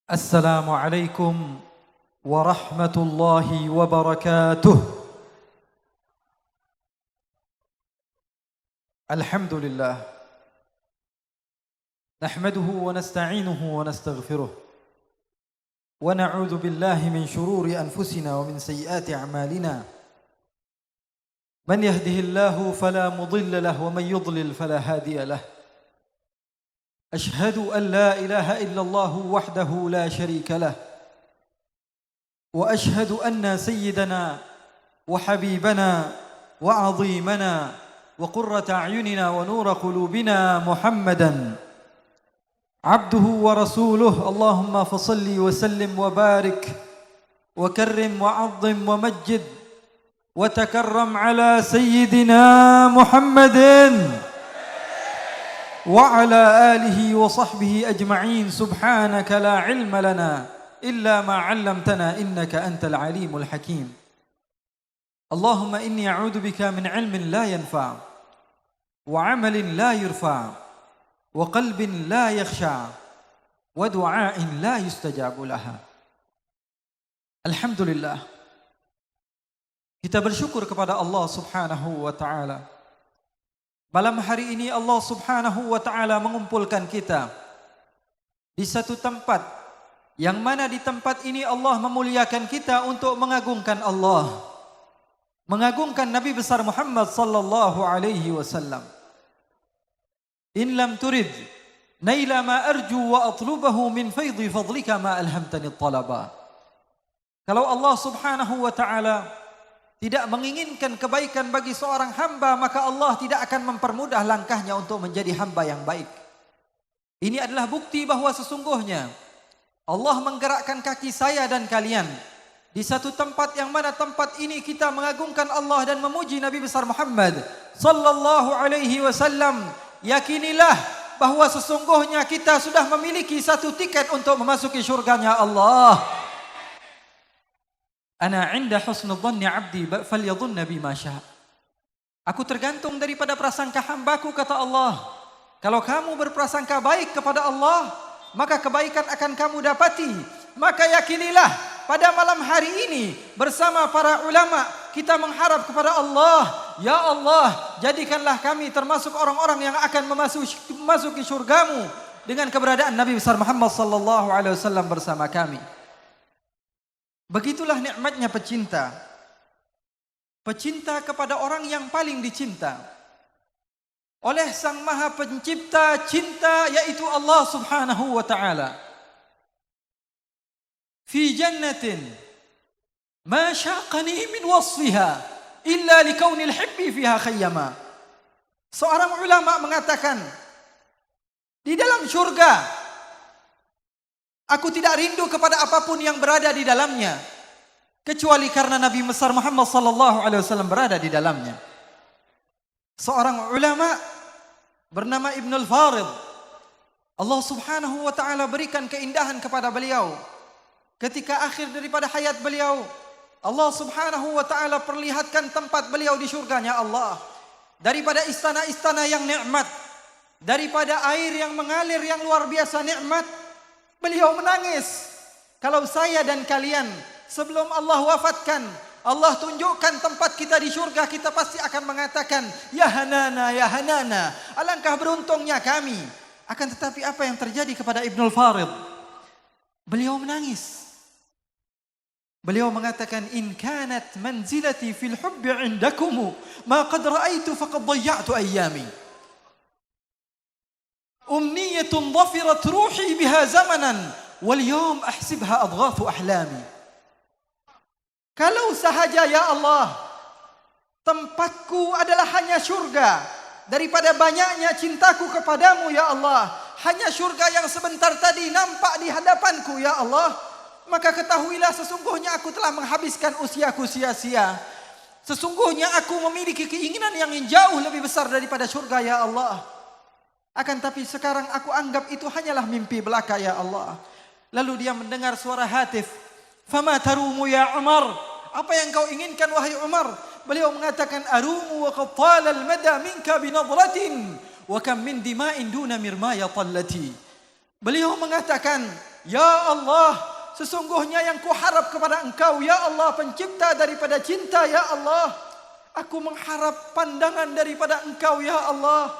السلام عليكم ورحمة الله وبركاته. الحمد لله نحمده ونستعينه ونستغفره ونعوذ بالله من شرور أنفسنا ومن سيئات أعمالنا. من يهده الله فلا مضل له ومن يضلل فلا هادي له. أشهد أن لا إله إلا الله وحده لا شريك له، وأشهد أن سيدنا وحبيبنا وعظيمنا وقرة أعيننا ونور قلوبنا محمدا عبده ورسوله. اللهم فصل وسلم وبارك وكرم وعظم ومجد وتكرم على سيدنا محمد وعلى آله وصحبه أجمعين. سبحانك لا علم لنا إلا ما علمتنا إنك أنت العليم الحكيم. اللهم إني أعوذ بك من علم لا ينفع وعمل لا يرفع وقلب لا يخشع ودعاء لا يستجاب لها. Alhamdulillah, kita bersyukur kepada Allah Subhanahu wa taala. Malam hari ini Allah Subhanahu wa taala mengumpulkan kita di satu tempat yang mana di tempat ini Allah memuliakan kita untuk mengagungkan Allah, mengagungkan Nabi besar Muhammad sallallahu alaihi wasallam. In lam turid naila ma arju wa atlubahu min faidhi fadlika ma alhamtani talaba. Kalau Allah Subhanahu wa taala tidak menginginkan kebaikan bagi seorang hamba, maka Allah tidak akan mempermudah langkahnya untuk menjadi hamba yang baik. Ini adalah bukti bahwa sesungguhnya Allah menggerakkan kaki saya dan kalian di satu tempat yang mana tempat ini kita mengagungkan Allah dan memuji Nabi besar Muhammad sallallahu alaihi wasallam. Yakinilah bahwa sesungguhnya kita sudah memiliki satu tiket untuk memasuki surganya Allah. Ana 'inda husnul dhanni 'abdi falyadhunna bima syaa. Aku tergantung daripada prasangka hambaku, kata Allah. Kalau kamu berprasangka baik kepada Allah, maka kebaikan akan kamu dapati. Maka yakinilah pada malam hari ini bersama para ulama kita mengharap kepada Allah, ya Allah, jadikanlah kami termasuk orang-orang yang akan memasuki surgamu dengan keberadaan Nabi besar Muhammad sallallahu alaihi wasallam bersama kami. Begitulah nikmatnya pecinta. Pecinta kepada orang yang paling dicinta oleh Sang Maha Pencipta cinta, yaitu Allah Subhanahu wa taala. Fi jannatin ma syaqani min wasfiha illa likaunil hibbi fiha khayyama. Seorang ulama mengatakan, di dalam surga aku tidak rindu kepada apapun yang berada di dalamnya kecuali karena Nabi besar Muhammad sallallahu alaihi wasallam berada di dalamnya. Seorang ulama bernama Ibnul Farid, Allah Subhanahu wa taala berikan keindahan kepada beliau. Ketika akhir daripada hayat beliau, Allah Subhanahu wa taala perlihatkan tempat beliau di surganya Allah. Daripada istana-istana yang nikmat, daripada air yang mengalir yang luar biasa nikmat, beliau menangis. Kalau saya dan kalian sebelum Allah wafatkan, Allah tunjukkan tempat kita di surga, kita pasti akan mengatakan, ya Hanana, ya Hanana, alangkah beruntungnya kami. Akan tetapi apa yang terjadi kepada Ibnul Farid? Beliau menangis. Beliau mengatakan, in kanat manzilati fil hubbi indakum ma qad ra'aitu faqad dhayya'tu ayyami. Umniyatun dhafirat ruhi biha zamanan wal yawm ahsibha adghathu ahlami. Kalau sahaja ya Allah, tempatku adalah hanya surga, daripada banyaknya cintaku kepadamu ya Allah, hanya surga yang sebentar tadi nampak di hadapanku ya Allah, maka ketahuilah sesungguhnya aku telah menghabiskan usiaku sia-sia. Sesungguhnya aku memiliki keinginan yang jauh lebih besar daripada surga ya Allah. Akan tapi sekarang aku anggap itu hanyalah mimpi belaka ya Allah. Lalu dia mendengar suara hatif. Fama tarumu ya Umar? Apa yang kau inginkan wahai Umar? Beliau mengatakan, arumu wa qad tala al-mada minka binadratin wa kam min dima'in duna mirmaya tallati. Beliau mengatakan, Ya Allah, sesungguhnya yang kuharap kepada Engkau, ya Allah, pencipta daripada cinta, ya Allah. Aku mengharap pandangan daripada Engkau, ya Allah.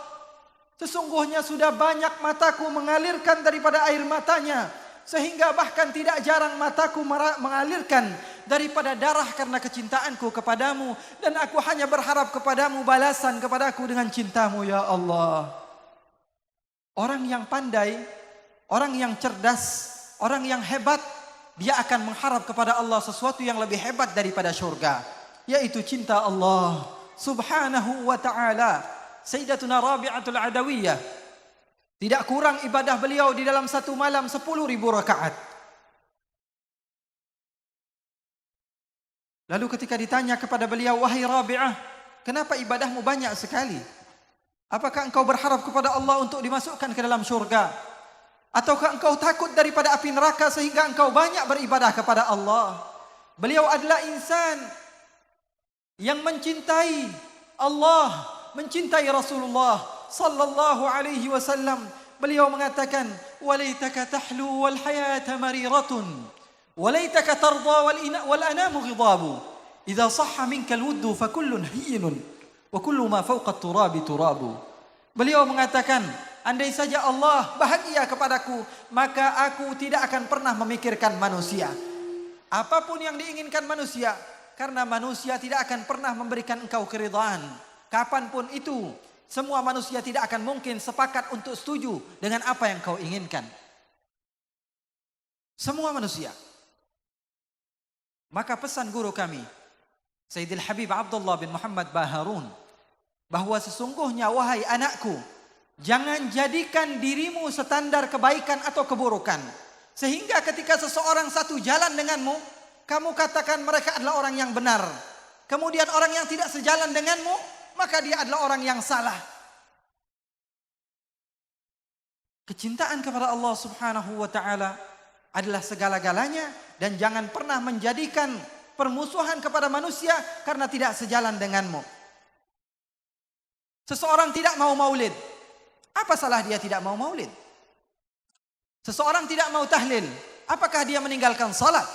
Sesungguhnya sudah banyak mataku mengalirkan daripada air matanya, sehingga bahkan tidak jarang mataku mengalirkan daripada darah karena kecintaanku kepadamu. Dan aku hanya berharap kepadamu balasan kepadaku dengan cintamu, ya Allah. Orang yang pandai, orang yang cerdas, orang yang hebat, dia akan mengharap kepada Allah sesuatu yang lebih hebat daripada syurga, yaitu cinta Allah subhanahu wa ta'ala. Sayyidatuna Rabi'atul Adawiyah, tidak kurang ibadah beliau di dalam satu malam 10.000 rakaat. Lalu ketika ditanya kepada beliau, wahai Rabi'ah, kenapa ibadahmu banyak sekali? Apakah engkau berharap kepada Allah untuk dimasukkan ke dalam syurga? Ataukah engkau takut daripada api neraka sehingga engkau banyak beribadah kepada Allah? Beliau adalah insan yang mencintai Allah, mencintai Rasulullah sallallahu alaihi wasallam. Beliau mengatakan, walaitaka tahlu wal hayata mariratun, walaitaka tarda wal anamu ghidabu, idza sahha minka al wuddu fa kullun hayyinun wa kullu ma fawqa at-turabi turabu. Beliau mengatakan, andai saja Allah bahagia kepadaku, maka aku tidak akan pernah memikirkan manusia. Apapun yang diinginkan manusia, karena manusia tidak akan pernah memberikan engkau keridhaan. Kapanpun itu, semua manusia tidak akan mungkin sepakat untuk setuju dengan apa yang kau inginkan. Semua manusia. Maka pesan guru kami, Sayyidil Habib Abdullah bin Muhammad Baharun, bahwa sesungguhnya wahai anakku, jangan jadikan dirimu standar kebaikan atau keburukan, sehingga ketika seseorang satu jalan denganmu, kamu katakan mereka adalah orang yang benar. Kemudian orang yang tidak sejalan denganmu, maka dia adalah orang yang salah. Kecintaan kepada Allah subhanahu wa ta'ala adalah segala-galanya, dan jangan pernah menjadikan permusuhan kepada manusia karena tidak sejalan denganmu. Seseorang tidak mau maulid, apa salah dia tidak mau maulid? Seseorang tidak mau tahlil, apakah dia meninggalkan salat?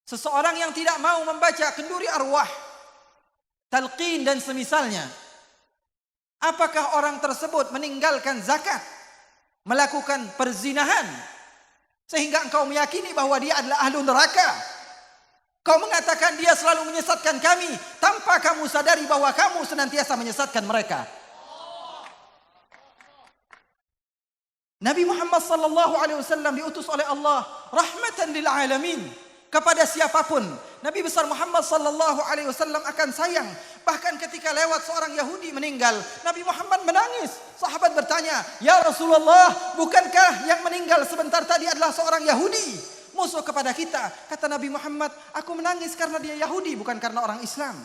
Seseorang yang tidak mau membaca kenduri arwah, talqin dan semisalnya, apakah orang tersebut meninggalkan zakat, melakukan perzinahan, sehingga engkau meyakini bahwa dia adalah ahlu neraka? Kau mengatakan dia selalu menyesatkan kami, tanpa kamu sadari bahwa kamu senantiasa menyesatkan mereka. Nabi Muhammad sallallahu alaihi wasallam diutus oleh Allah rahmatan lil alamin. Kepada siapapun Nabi besar Muhammad sallallahu alaihi wasallam akan sayang. Bahkan ketika lewat seorang Yahudi meninggal, Nabi Muhammad menangis. Sahabat bertanya, "Ya Rasulullah, bukankah yang meninggal sebentar tadi adalah seorang Yahudi, musuh kepada kita?" Kata Nabi Muhammad, "Aku menangis karena dia Yahudi, bukan karena orang Islam."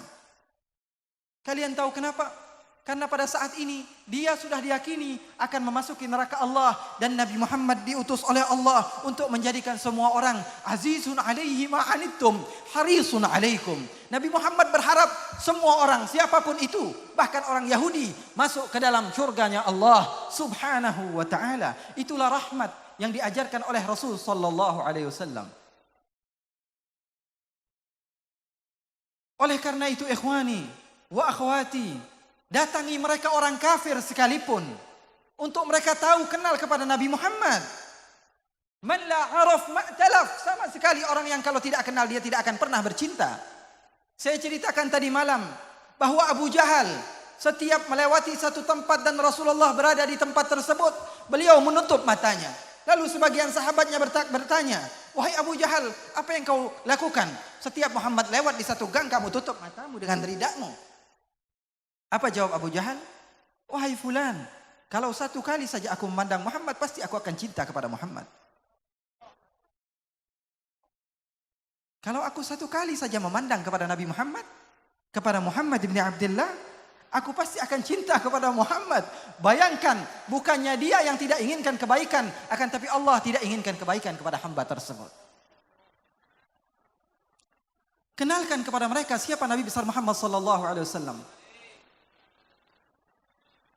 Kalian tahu kenapa? Karena pada saat ini dia sudah diyakini akan memasuki neraka Allah, dan Nabi Muhammad diutus oleh Allah untuk menjadikan semua orang azizun alaihi ma anittum harisun alaikum. Nabi Muhammad berharap semua orang siapapun itu, bahkan orang Yahudi, masuk ke dalam surganya Allah subhanahu wa ta'ala. Itulah rahmat yang diajarkan oleh Rasul sallallahu alaihi wasallam. Oleh karena itu ikhwani wa akhwati, datangi mereka orang kafir sekalipun, untuk mereka tahu kenal kepada Nabi Muhammad. Man la araf ma'talaf, sama sekali orang yang kalau tidak kenal dia tidak akan pernah bercinta. Saya ceritakan tadi malam bahwa Abu Jahal setiap melewati satu tempat dan Rasulullah berada di tempat tersebut, beliau menutup matanya. Lalu sebagian sahabatnya bertanya, "Wahai Abu Jahal, apa yang kau lakukan? Setiap Muhammad lewat di satu gang, kamu tutup matamu dengan ridakmu." Apa jawab Abu Jahal? "Wahai fulan, kalau satu kali saja aku memandang Muhammad, pasti aku akan cinta kepada Muhammad. Kalau aku satu kali saja memandang kepada Nabi Muhammad, kepada Muhammad ibn Abdullah, aku pasti akan cinta kepada Muhammad." Bayangkan, bukannya dia yang tidak inginkan kebaikan, akan tapi Allah tidak inginkan kebaikan kepada hamba tersebut. Kenalkan kepada mereka siapa Nabi besar Muhammad sallallahu alaihi wasallam.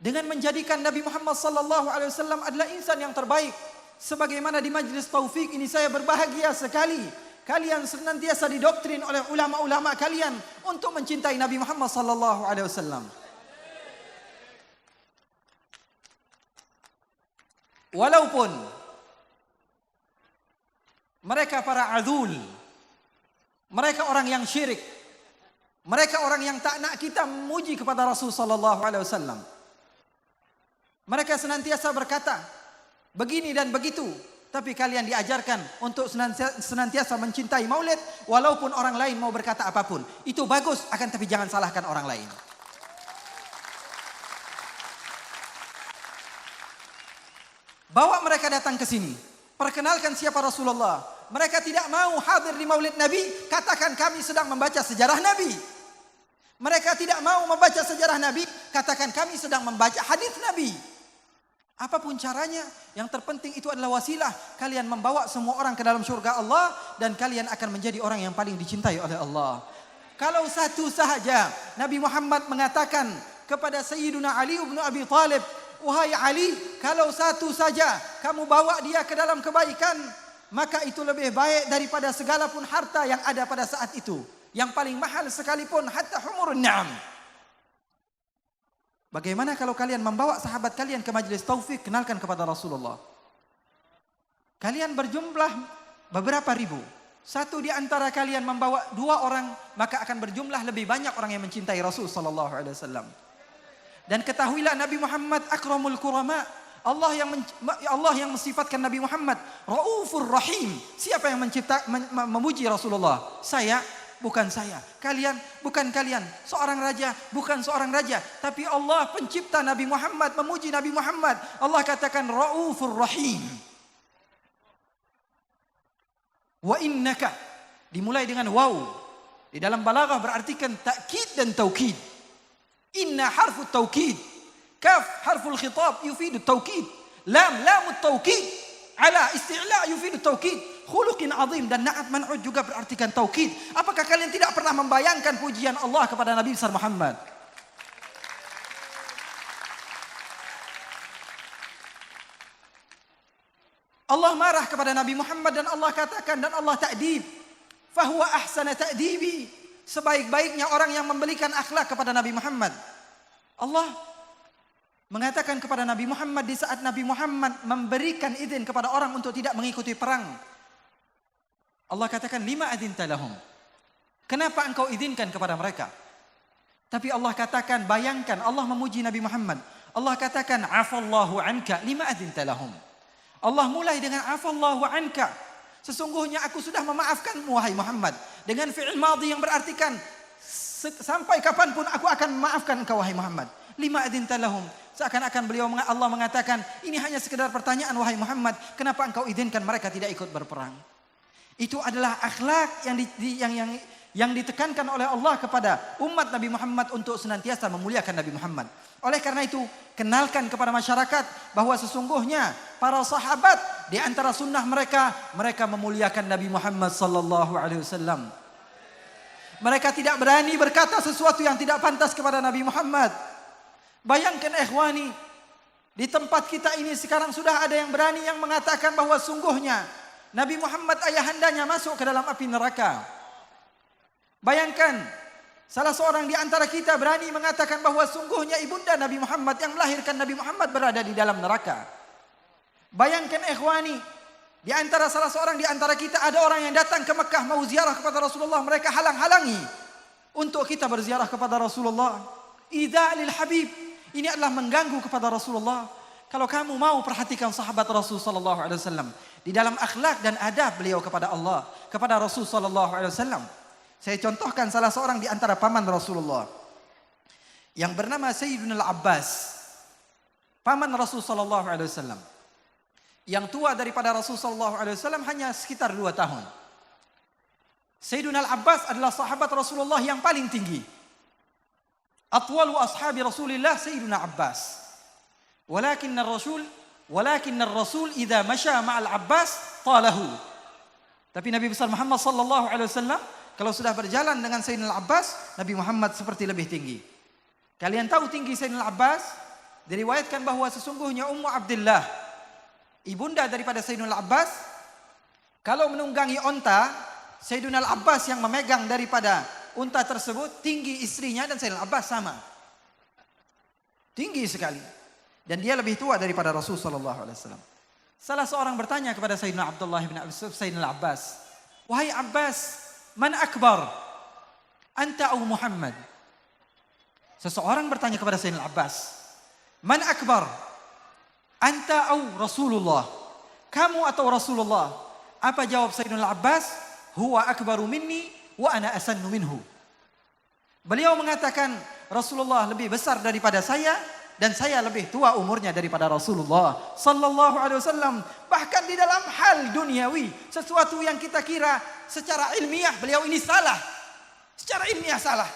Dengan menjadikan Nabi Muhammad sallallahu alaihi wasallam adalah insan yang terbaik, Sebagaimana di Majlis Taufik ini saya berbahagia sekali. Kalian senantiasa didoktrin oleh ulama-ulama kalian untuk mencintai Nabi Muhammad sallallahu alaihi wasallam. Walaupun mereka para azul, mereka orang yang syirik, mereka orang yang tak nak kita memuji kepada Rasul sallallahu alaihi wasallam. Mereka senantiasa berkata begini dan begitu, tapi kalian diajarkan untuk senantiasa mencintai maulid walaupun orang lain mau berkata apapun. Itu bagus, akan tapi jangan salahkan orang lain. Bawa mereka datang ke sini, perkenalkan siapa Rasulullah. Mereka tidak mau hadir di maulid Nabi, katakan kami sedang membaca sejarah Nabi. Mereka tidak mau membaca sejarah Nabi, katakan kami sedang membaca hadis Nabi. Apapun caranya, yang terpenting itu adalah wasilah. Kalian membawa semua orang ke dalam surga Allah dan kalian akan menjadi orang yang paling dicintai oleh Allah. Kalau satu sahaja Nabi Muhammad mengatakan kepada Sayyiduna Ali bin Abi Thalib, wahai Ali, kalau satu saja kamu bawa dia ke dalam kebaikan, maka itu lebih baik daripada segala pun harta yang ada pada saat itu. Yang paling mahal sekalipun hatta humurun ni'am. Bagaimana kalau kalian membawa sahabat kalian ke Majlis Taufik, kenalkan kepada Rasulullah. Kalian berjumlah beberapa ribu. Satu di antara kalian membawa 2 orang, maka akan berjumlah lebih banyak orang yang mencintai Rasul sallallahu alaihi wasallam. Dan ketahuilah Nabi Muhammad akramul kurama. Allah yang mensifatkan Nabi Muhammad Raufur Rahim. Siapa yang memuji Rasulullah? Saya, bukan saya. Kalian, bukan kalian. Seorang raja, bukan seorang raja. Tapi Allah pencipta Nabi Muhammad memuji Nabi Muhammad. Allah katakan Raufur Rahim. Wa innaka, dimulai dengan waw. Di dalam balaghah berartikan takkid dan taukid. Inna harfu taukid. Kaf harful khitab yufidu taukid. Lamut taukid. Ala isti'la yufidu taukid. Khuluqin azim, dan na'at man'ud juga berartikan taukid. Apakah kalian tidak pernah membayangkan pujian Allah kepada Nabi besar Muhammad? Allah marah kepada Nabi Muhammad dan Allah katakan, dan Allah ta'dib. Fahuwa ahsana ta'dibi. Sebaik-baiknya orang yang memberikan akhlak kepada Nabi Muhammad. Allah mengatakan kepada Nabi Muhammad di saat Nabi Muhammad memberikan izin kepada orang untuk tidak mengikuti perang. Allah katakan lima adzinta lahum. Kenapa engkau izinkan kepada mereka? Tapi Allah katakan, bayangkan Allah memuji Nabi Muhammad. Allah katakan afallahu anka lima adzinta lahum. Allah mulai dengan afallahu anka. Sesungguhnya aku sudah memaafkanmu wahai Muhammad. Dengan fi'il madhi yang berartikan sampai kapanpun aku akan memaafkan engkau wahai Muhammad. Lima adzinta lahum. Seakan-akan Allah mengatakan, ini hanya sekedar pertanyaan wahai Muhammad, kenapa engkau izinkan mereka tidak ikut berperang? Itu adalah akhlak yang ditekankan oleh Allah kepada umat Nabi Muhammad untuk senantiasa memuliakan Nabi Muhammad. Oleh karena itu, kenalkan kepada masyarakat bahwa sesungguhnya para sahabat di antara sunnah mereka memuliakan Nabi Muhammad sallallahu alaihi wasallam. Mereka tidak berani berkata sesuatu yang tidak pantas kepada Nabi Muhammad. Bayangkan ikhwani, di tempat kita ini sekarang sudah ada yang berani yang mengatakan bahwa sungguhnya Nabi Muhammad ayahandanya masuk ke dalam api neraka. Bayangkan, salah seorang di antara kita berani mengatakan bahwa sungguhnya ibunda Nabi Muhammad yang melahirkan Nabi Muhammad berada di dalam neraka. Bayangkan ikhwani, di antara salah seorang di antara kita ada orang yang datang ke Mekah mau ziarah kepada Rasulullah, mereka halang-halangi untuk kita berziarah kepada Rasulullah. Idza lil habib, ini adalah mengganggu kepada Rasulullah. Kalau kamu mau perhatikan sahabat Rasul sallallahu alaihi wasallam di dalam akhlak dan adab beliau kepada Allah, kepada Rasul sallallahu alaihi wasallam. Saya contohkan salah seorang di antara paman Rasulullah yang bernama Sayyidina Al-Abbas, paman Rasul sallallahu alaihi wasallam. Yang tua daripada Rasul sallallahu alaihi wasallam hanya sekitar 2 tahun. Sayyidina Al-Abbas adalah sahabat Rasulullah yang paling tinggi. Atwalu ashabi Rasulillah Sayyidina Abbas. Walakin ar-rasul idza masya ma'al Abbas talahu. Tapi Nabi besar Muhammad sallallahu alaihi wasallam kalau sudah berjalan dengan Sayyidina Al-Abbas, Nabi Muhammad seperti lebih tinggi. Kalian tahu tinggi Sayyidina Al-Abbas? Diriwayatkan bahwa sesungguhnya Ummu Abdullah ibunda daripada Sayyidina Al-Abbas, kalau menunggangi onta, Sayyidina Al-Abbas yang memegang daripada unta tersebut, tinggi istrinya dan Sayyidina Al-Abbas sama. Tinggi sekali. Dan dia lebih tua daripada Rasul sallallahu alaihi wasallam. Salah seorang bertanya kepada Sayyidina Abdullah bin Sayyidina Al-Abbas, "Wahai Abbas, man akbar? Anta atau Muhammad?" Seseorang bertanya kepada Sayyidina Al-Abbas, "Man akbar? Anta atau Rasulullah?" Kamu atau Rasulullah? Apa jawab Sayyidina Al-Abbas? "Huwa akbaru minni wa ana asannu minhu." Beliau mengatakan, Rasulullah lebih besar daripada saya dan saya lebih tua umurnya daripada Rasulullah sallallahu alaihi wasallam. Bahkan di dalam hal duniawi, sesuatu yang kita kira secara ilmiah beliau ini salah. Secara ilmiah salah.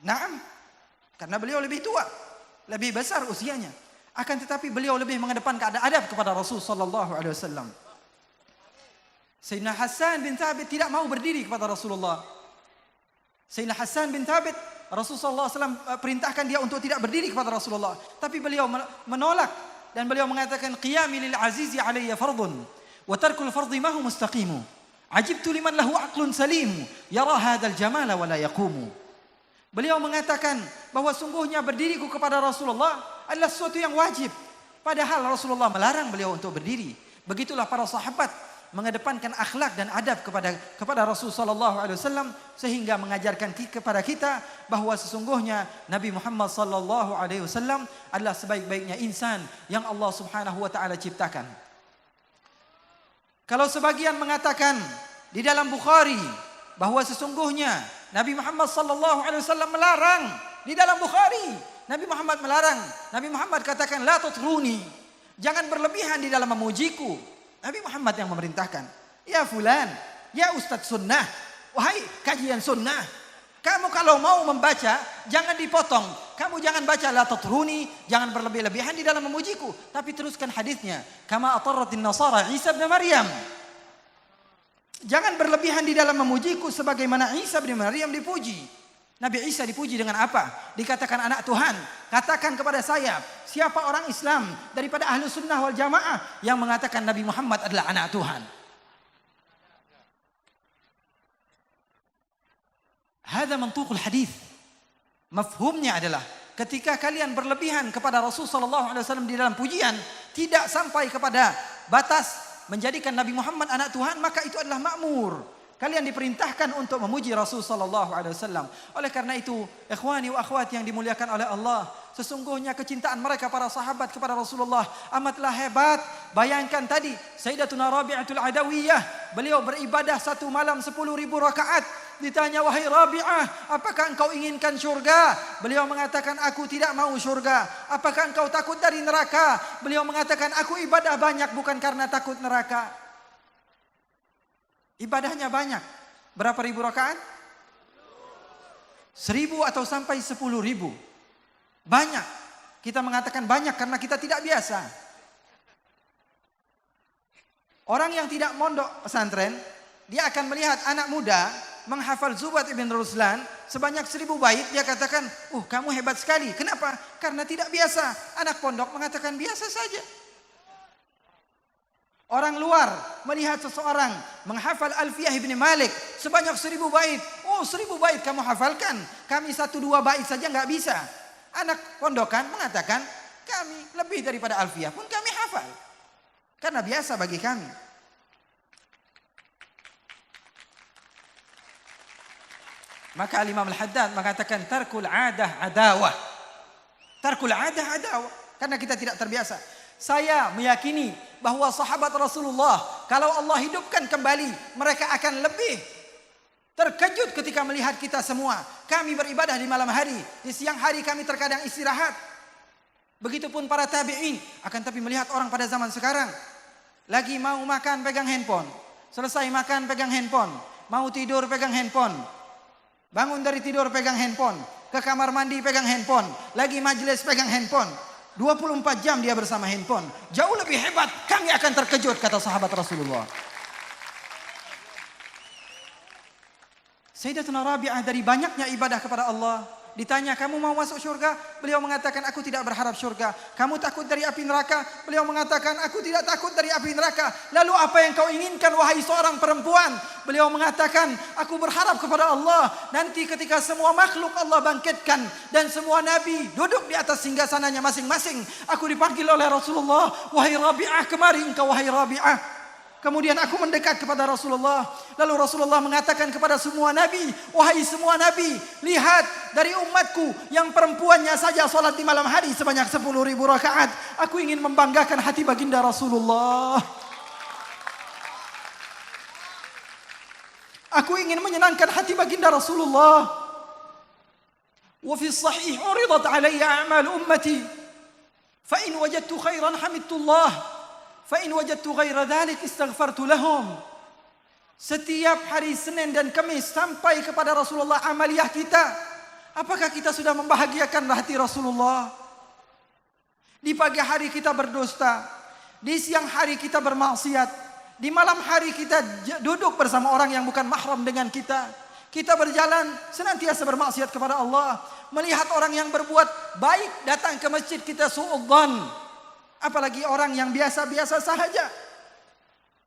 Naam, karena beliau lebih tua, lebih besar usianya. Akan tetapi beliau lebih mengedepankan adab kepada Rasul sallallahu alaihi wasallam. Sayyidina Hasan bin Thabit tidak mau berdiri kepada Rasulullah. Sayyidina Hasan bin Thabit, Rasulullah SAW perintahkan dia untuk tidak berdiri kepada Rasulullah. Tapi beliau menolak. Dan beliau mengatakan, "Qiyami lil azizi alayya fardun. Wa tarkul fardi mahu mustaqimu. Ajibtu liman lahu aqlun salimu. Yara hadal jamala wa la yaqumu." Beliau mengatakan bahwa sungguhnya berdiriku kepada Rasulullah adalah sesuatu yang wajib. Padahal Rasulullah melarang beliau untuk berdiri. Begitulah para sahabat mengedepankan akhlak dan adab kepada Rasul sallallahu alaihi wasallam, sehingga mengajarkan kepada kita bahwa sesungguhnya Nabi Muhammad sallallahu alaihi wasallam adalah sebaik-baiknya insan yang Allah Subhanahu wa taala ciptakan. Kalau sebagian mengatakan di dalam Bukhari bahwa sesungguhnya Nabi Muhammad sallallahu alaihi wasallam melarang, di dalam Bukhari Nabi Muhammad melarang. Nabi Muhammad katakan, "La tutruni." Jangan berlebihan di dalam memujiku. Nabi Muhammad yang memerintahkan. "Ya fulan, ya Ustadz sunnah, wahai kajian sunnah, kamu kalau mau membaca jangan dipotong. Kamu jangan baca la tatruni, jangan berlebih-lebihan di dalam memujiku, tapi teruskan hadisnya. Kama atarratin nasara Isa bin Maryam." Jangan berlebihan di dalam memujiku sebagaimana Isa bin Maryam dipuji. Nabi Isa dipuji dengan apa? Dikatakan anak Tuhan. Katakan kepada saya, siapa orang Islam daripada ahlu sunnah wal jamaah yang mengatakan Nabi Muhammad adalah anak Tuhan? Hada mantuqul hadis. Mafhumnya adalah ketika kalian berlebihan kepada Rasul sallallahu alaihi wasallam di dalam pujian, tidak sampai kepada batas menjadikan Nabi Muhammad anak Tuhan, maka itu adalah makmur. Kalian diperintahkan untuk memuji Rasul sallallahu alaihi wasallam. Oleh karena itu, ikhwani wa akhwat yang dimuliakan oleh Allah, sesungguhnya kecintaan mereka para sahabat kepada Rasulullah amatlah hebat. Bayangkan tadi Sayyidatuna Rabi'atul Adawiyah, beliau beribadah satu malam 10.000 rakaat. Ditanya, "Wahai Rabi'ah, apakah engkau inginkan syurga?" Beliau mengatakan, "Aku tidak mau syurga." "Apakah engkau takut dari neraka?" Beliau mengatakan, "Aku ibadah banyak bukan karena takut neraka." Ibadahnya banyak. Berapa ribu rakaat? 1.000 atau sampai 10.000. Banyak. Kita mengatakan banyak karena kita tidak biasa. Orang yang tidak mondok pesantren, dia akan melihat anak muda menghafal Zubat ibn Ruslan sebanyak 1.000 bait. Dia katakan, kamu hebat sekali. Kenapa? Karena tidak biasa. Anak pondok mengatakan biasa saja. Orang luar melihat seseorang menghafal Alfiyah ibn Malik sebanyak 1.000 bait. 1.000 bait kamu hafalkan. Kami 1-2 bait saja nggak bisa. Anak pondokan mengatakan, kami lebih daripada Alfiyah pun kami hafal. Karena biasa bagi kami. Maka Imam Al-Haddad mengatakan tarkul adah adawah. Tarkul adah adawah. Karena kita tidak terbiasa. Saya meyakini bahwa sahabat Rasulullah, kalau Allah hidupkan kembali, mereka akan lebih terkejut ketika melihat kita semua. Kami beribadah di malam hari, di siang hari kami terkadang istirahat. Begitupun para tabi'in. Akan tapi melihat orang pada zaman sekarang, lagi mau makan pegang handphone, selesai makan pegang handphone, mau tidur pegang handphone, bangun dari tidur pegang handphone, ke kamar mandi pegang handphone, lagi majelis pegang handphone. 24 jam dia bersama handphone. Jauh lebih hebat. Kami akan terkejut, kata sahabat Rasulullah. Sayyidatuna Rabi'ah dari banyaknya ibadah kepada Allah, Ditanya, kamu mau masuk surga? Beliau mengatakan, aku tidak berharap surga. Kamu takut dari api neraka? Beliau mengatakan, aku tidak takut dari api neraka. Lalu apa yang kau inginkan wahai seorang perempuan? Beliau mengatakan, aku berharap kepada Allah. Nanti ketika semua makhluk Allah bangkitkan dan semua nabi duduk di atas singgasananya masing-masing, aku dipanggil oleh Rasulullah, wahai Rabi'ah, kemari engkau wahai Rabi'ah. Kemudian aku mendekat kepada Rasulullah. Lalu Rasulullah mengatakan kepada semua nabi, wahai semua nabi, lihat dari umatku yang perempuannya saja salat di malam hari sebanyak 10.000 rakaat. Aku ingin membanggakan hati baginda Rasulullah. Aku ingin menyenangkan hati baginda Rasulullah. Wa fi sahih uridat alayya a'mal ummati fa in wajadtu khairan hamidtullah. Fa'in wajadtu ghaira dhalik istaghfartu lahum. Setiap hari Senin dan Kamis sampai kepada Rasulullah amaliyah kita. Apakah kita sudah membahagiakan hati Rasulullah? Di pagi hari kita berdusta, di siang hari kita bermaksiat, di malam hari kita duduk bersama orang yang bukan mahram dengan kita. Kita berjalan senantiasa bermaksiat kepada Allah. Melihat orang yang berbuat baik datang ke masjid kita su'udzan. Apalagi orang yang biasa-biasa sahaja.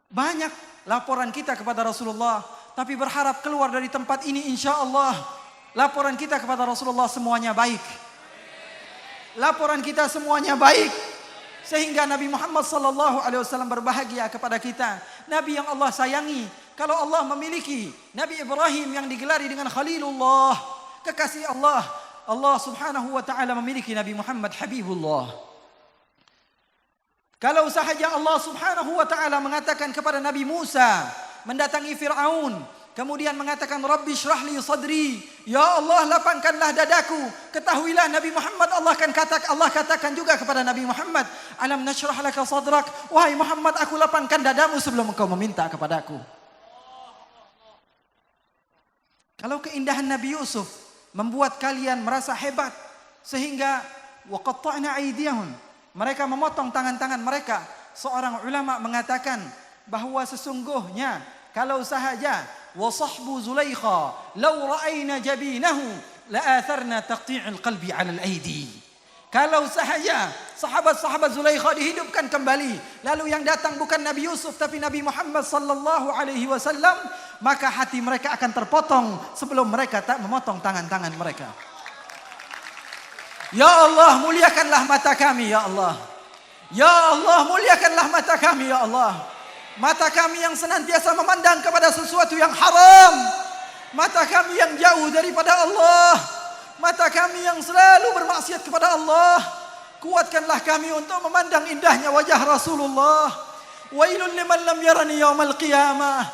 Banyak laporan kita kepada Rasulullah. Tapi berharap keluar dari tempat ini insya Allah. Laporan kita kepada Rasulullah semuanya baik. Laporan kita semuanya baik. Sehingga Nabi Muhammad SAW berbahagia kepada kita. Nabi yang Allah sayangi. Kalau Allah memiliki Nabi Ibrahim yang digelari dengan Khalilullah. Kekasih Allah. Allah subhanahu wa ta'ala memiliki Nabi Muhammad Habibullah. Kalau sahaja Allah subhanahu wa ta'ala mengatakan kepada Nabi Musa mendatangi Fir'aun, kemudian mengatakan Rabbi syrah li sadri, ya Allah lapangkanlah dadaku. Ketahuilah Nabi Muhammad Allah katakan juga kepada Nabi Muhammad, alam nasyrah laka sadrak, wahai Muhammad aku lapangkan dadamu sebelum engkau meminta kepadaku. Kalau keindahan Nabi Yusuf membuat kalian merasa hebat sehingga waqatta'na aydiyahum, mereka memotong tangan-tangan mereka. Seorang ulama mengatakan bahwa sesungguhnya kalau sahaja wasahbu Zulaikha law ra'ayna jabinahu la'atharna taqti'il qalbi 'ala al-aidi. Kalau sahaja sahabat-sahabat Zulaikha dihidupkan kembali, lalu yang datang bukan Nabi Yusuf tapi Nabi Muhammad sallallahu alaihi wasallam, maka hati mereka akan terpotong sebelum mereka tak memotong tangan-tangan mereka. Ya Allah, muliakanlah mata kami, ya Allah. Ya Allah, muliakanlah mata kami, ya Allah. Mata kami yang senantiasa memandang kepada sesuatu yang haram. Mata kami yang jauh daripada Allah. Mata kami yang selalu bermaksiat kepada Allah. Kuatkanlah kami untuk memandang indahnya wajah Rasulullah. Wailul liman lam yarani yaumal qiyamah.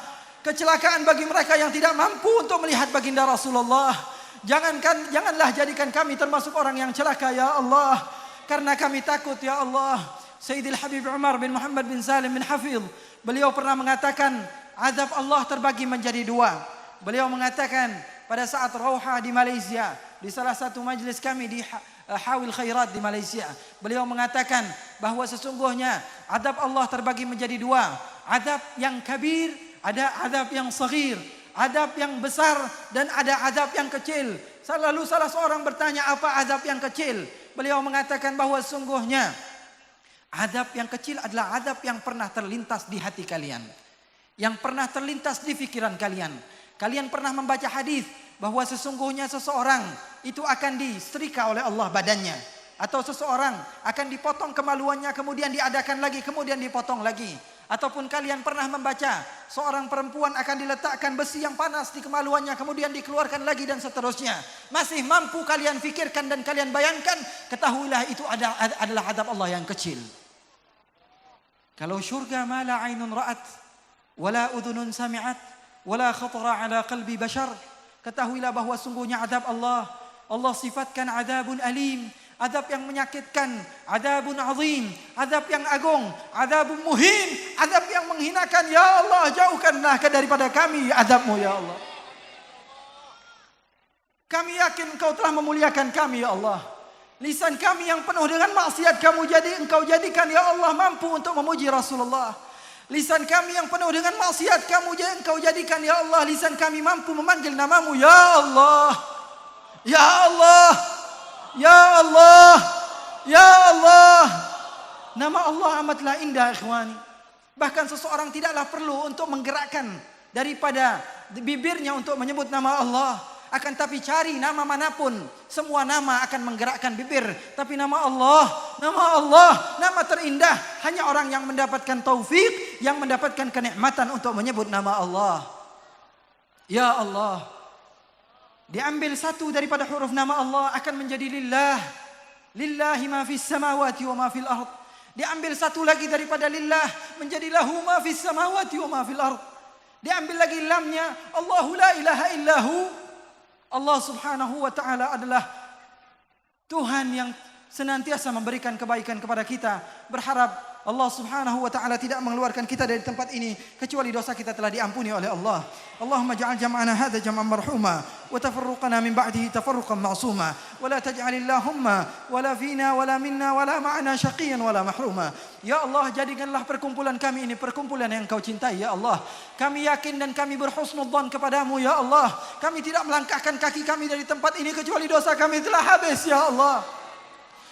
Kecelakaan bagi mereka yang tidak mampu untuk melihat baginda Rasulullah. Janganlah jadikan kami termasuk orang yang celaka ya Allah. Karena kami takut ya Allah. Sayyidil Habib Umar bin Muhammad bin Salim bin Hafidh, beliau pernah mengatakan azab Allah terbagi menjadi dua. Beliau mengatakan pada saat Rauha di Malaysia, di salah satu majlis kami di Hawil Khairat di Malaysia, beliau mengatakan bahwa sesungguhnya azab Allah terbagi menjadi dua. Azab yang kabir, ada azab yang saghir. Azab yang besar dan ada azab yang kecil. Lalu salah seorang bertanya, apa azab yang kecil? Beliau mengatakan bahwa sungguhnya azab yang kecil adalah azab yang pernah terlintas di hati kalian, yang pernah terlintas di pikiran kalian. Kalian pernah membaca hadis bahwa sesungguhnya seseorang itu akan disetrika oleh Allah badannya, atau seseorang akan dipotong kemaluannya kemudian diadakan lagi kemudian dipotong lagi. Ataupun kalian pernah membaca seorang perempuan akan diletakkan besi yang panas di kemaluannya kemudian dikeluarkan lagi dan seterusnya. Masih mampu kalian fikirkan dan kalian bayangkan, ketahuilah itu adalah azab Allah yang kecil. Kalau syurga ma la ainun ra'at wala udhunun sami'at wala khatara ala qalbi bashar, ketahuilah bahwa sungguhnya azab Allah sifatkan azabun alim, azab yang menyakitkan, azabun azim, azab yang agung, azabun muhin, azab yang menghinakan. Ya Allah, jauhkanlah daripada kami azabmu ya Allah. Kami yakin Engkau telah memuliakan kami ya Allah. Lisan kami yang penuh dengan maksiat Engkau jadikan ya Allah mampu untuk memuji Rasulullah. Lisan kami yang penuh dengan maksiat Engkau jadikan ya Allah lisan kami mampu memanggil namamu ya Allah. Ya Allah, ya Allah, ya Allah. Nama Allah amatlah indah, ikhwani. Bahkan seseorang tidaklah perlu untuk menggerakkan daripada bibirnya untuk menyebut nama Allah. Akan tapi cari nama manapun, semua nama akan menggerakkan bibir. Tapi nama Allah, nama terindah. Hanya orang yang mendapatkan taufik, yang mendapatkan kenikmatan untuk menyebut nama Allah. Ya Allah. Diambil satu daripada huruf nama Allah akan menjadi lillah. Lillahi ma fis samawati wa ma fil ard. Diambil satu lagi daripada lillah menjadi lahu ma fis samawati wa ma fil ard. Diambil lagi lamnya Allahu la ilaha illahu. Allah subhanahu wa ta'ala adalah Tuhan yang senantiasa memberikan kebaikan kepada kita. Berharap Allah subhanahu wa ta'ala tidak mengeluarkan kita dari tempat ini kecuali dosa kita telah diampuni oleh Allah. Allahumma ja'al jam'ana hadha jam'an marhuma wa tafarruqana min ba'dihi tafarruqan ma'suma wa la taj'alillahumma wa la fina wa la minna wa la ma'ana syaqiyan wa la mahruma. Ya Allah, jadikanlah perkumpulan kami ini perkumpulan yang Kau cintai, ya Allah. Kami yakin dan kami berhusnudzan kepadamu, ya Allah. Kami tidak melangkahkan kaki kami dari tempat ini kecuali dosa kami telah habis, ya Allah.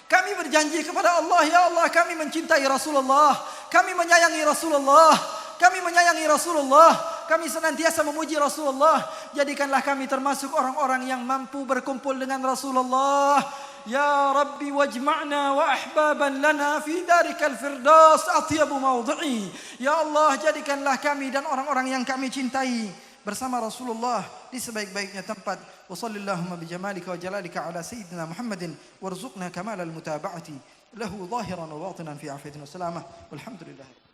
Kami berjanji kepada Allah, ya Allah, kami mencintai Rasulullah, kami menyayangi Rasulullah, kami menyayangi Rasulullah, kami senantiasa memuji Rasulullah. Jadikanlah kami termasuk orang-orang yang mampu berkumpul dengan Rasulullah. Ya Rabbi wajma'na wa ahbaban lana fi darikal firdaus atyabu mawdi'i. Ya Allah, jadikanlah kami dan orang-orang yang kami cintai bersama Rasulullah di sebaik-baiknya tempat. Wa sallallahu bijamalika wa jalalika ala sayyidina Muhammadin warzuqna kamalal mutaba'ati lahu zahiran wa batinan fi afiyatin wa salamah. Walhamdulillah.